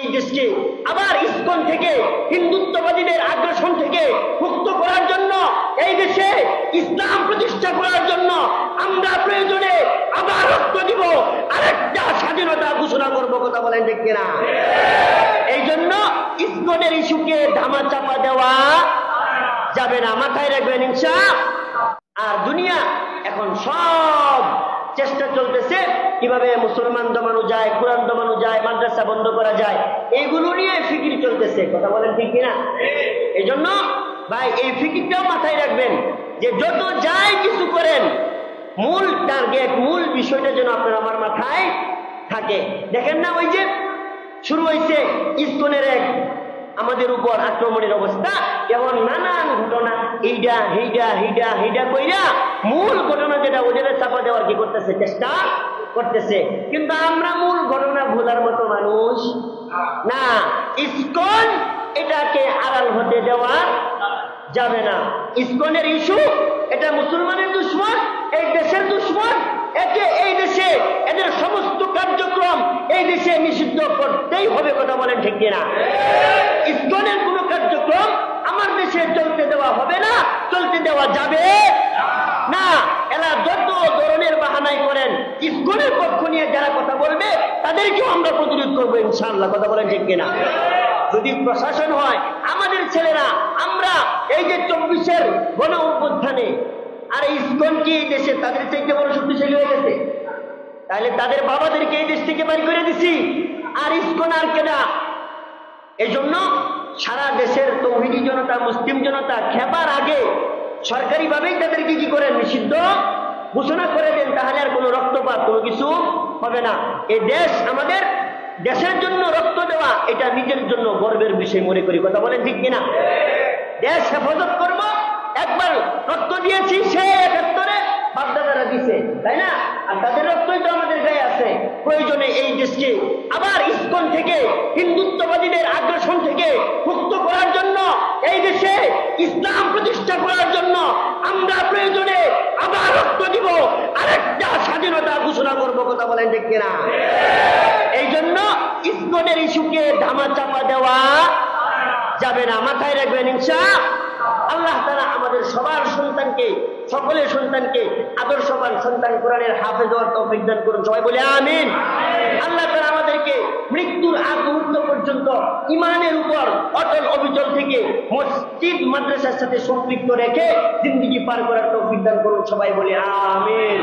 এই দেশকে আবার ইসকন থেকে হিন্দুত্ববাদীদের আগ্রাসন থেকে মুক্ত করার জন্য, এই দেশে ইসলাম প্রতিষ্ঠা করার জন্য আমরা প্রয়োজনে আবার রক্ত দিব, আরেকটা স্বাধীনতা ঘোষণা করবো। কথা বলেন ঠিক কিনা? এই জন্য ইসকনের ইস্যুকে ধামাচাপা দেওয়া যাবে না, মাথায় রাখবেন ইনশাআল্লাহ। আর দুনিয়া এখন সব চেষ্টা চলতেছে কিভাবে মুসলমান দমানো যায়, কোরআন দমানো যায়, মাদ্রাসা বন্ধ করা যায়, এইগুলো নিয়ে ফিকির চলতেছে। কথা বলেন ঠিক কিনা? এই জন্য ভাই এই ফিকিরটাও মাথায় রাখবেন যে যত যাই কিছু করেন, মূল টার্গেট, মূল বিষয়টা যেন আপনার আমার মাথায় থাকে। দেখেন না, ওই যে শুরু হয়েছে ইসকনের এক আমাদের উপর আক্রমণের অবস্থা, এমন নানান ঘটনা এইটা হেইডা হেইডা হেইডা কইরা মূল ঘটনা যেটা ওদের চাপা দেওয়ার কি করতেছে, চেষ্টা করতেছে। কিন্তু আমরা মূল ঘটনা ভোলার মতো মানুষ না। ইসকন এটাকে আড়াল হতে দেওয়া যাবে না। ইসকনের ইস্যু এটা মুসলমানের দুশ্মন, এই দেশের দুশ্মন, একে এই দেশে এদের সমস্ত কার্যক্রম এই দেশে নিষিদ্ধ করতেই হবে। কথা বলেন ঠিক কিনা? ইসকনের কোন কার্যক্রম আমার দেশে চলতে দেওয়া হবে না, চলতে দেওয়া যাবে না। এরা যত ধরনের বাহানাই করেন, ইসকনের পক্ষ নিয়ে যারা কথা বলবে তাদেরকেও আমরা প্রতিরোধ করবো ইনশাআল্লাহ। কথা বলেন ঠিক কিনা? যদি প্রশাসন হয়, আমাদের ছেলেরা, আমরা এই যে 24-এর গণ অভ্যুত্থানে, আর ইসকন কি এই দেশে তাদের চাইতে বড় শক্তিশালী হয়ে গেছে? তাহলে তাদের বাবাদেরকে এই দেশ থেকে বাড়ি করে দিছি, আর ইসকন আর কেনা। এই জন্য সারা দেশের তৌহিদি জনতা, মুসলিম জনতা খেপার আগে সরকারিভাবেই তাদেরকে কি করেন, নিষিদ্ধ ঘোষণা করে দেন, তাহলে আর কোনো রক্তপাত কোনো কিছু হবে না। এই দেশ আমাদের, দেশের জন্য রক্ত দেওয়া এটা নিজের জন্য গর্বের বিষয় মনে করি। কথা বলেন ঠিক কিনা? দেশ হেফাজত করবো, একবার রক্ত দিয়েছি, সে 71-এ বাপদাদারা দিছে, তাই না? আর তাদের রক্তই তো আমাদের গায়ে আছে। প্রয়োজনে এই দেশকে আবার ইসকন থেকে হিন্দুত্ববাদীদের আগ্রাসন থেকে মুক্ত করার জন্য, এই দেশে ইসলাম প্রতিষ্ঠা করার জন্য আমরা প্রয়োজনে আবার রক্ত দিব, আরেকটা স্বাধীনতা ঘোষণা করবো। কথা বলেন ঠিক কিনা? এই জন্য ইসকনের ইস্যুকে ধামাচাপা দেওয়া যাবে না, মাথায় রাখবেন ইনশাআল্লাহ। আল্লাহ তাআলা আমাদের সবার সন্তানকে, সকলের সন্তানকে আদর্শবান সন্তান, কোরআনের হাফেজ হওয়ার তৌফিক দান করুন। সবাই বলে আমিন। আল্লাহ তাআলা আমাদেরকে মৃত্যুর আগ মুহূর্ত পর্যন্ত ঈমানের উপর অটল অবিচল থেকে মসজিদ মাদ্রাসার সাথে সম্পৃক্ত রেখে জিন্দেগি পার করার তৌফিক দান করুন। সবাই বলে আমিন।